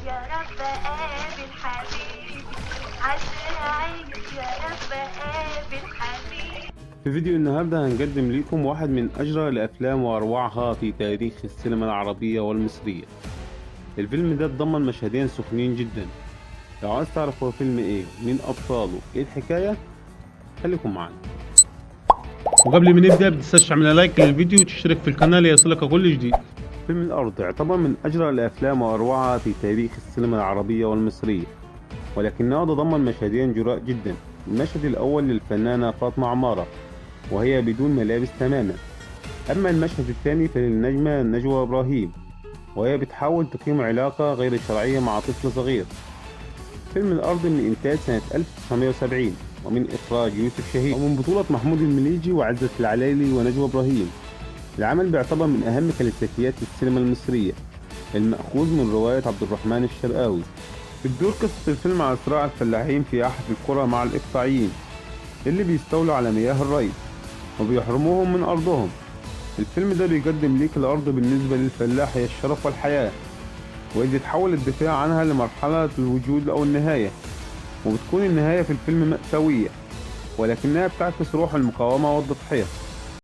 يا رب قابل حبيبي عشان أعيش يا رب قابل حبيبي. في فيديو النهاردة هنقدم لكم واحد من أجرى الأفلام وأروعها في تاريخ السينما العربية والمصرية. الفيلم ده اتضمن مشهدين سخنين جدا. لو عايز تعرف هو فيلم ايه، مين أبطاله، ايه الحكاية، خليكم معانا. وقبل ما نبدأ متنساش تعمل لايك للفيديو وتشترك في القناة ليصلك كل جديد. فيلم الأرض يعتبر من أجرى الأفلام وأروعها في تاريخ السينما العربية والمصرية، ولكنه تضمن مشهدين جراء جدا. المشهد الأول للفنانة فاطمة عمارة وهي بدون ملابس تماما، أما المشهد الثاني فللنجمة نجوى إبراهيم وهي بتحاول تقيم علاقة غير شرعية مع طفل صغير. فيلم الأرض من إنتاج سنة 1970 ومن إخراج يوسف شاهين ومن بطولة محمود المليجي وعزة العلايلي ونجوى إبراهيم. العمل بيعتبر من أهم كلاسيكيات السينما المصرية، المأخوذ من رواية عبد الرحمن الشرقاوي. بتدور قصة الفيلم على صراع الفلاحين في أحد القرى مع الإقطاعيين اللي بيستولوا على مياه الري وبيحرموهم من أرضهم. الفيلم ده بيقدم ليك الأرض بالنسبة للفلاح هي الشرف والحياة، وإذ يتحول الدفاع عنها لمرحلة الوجود أو النهاية، وبتكون النهاية في الفيلم مأساوية ولكنها بتعكس روح المقاومة والتضحية.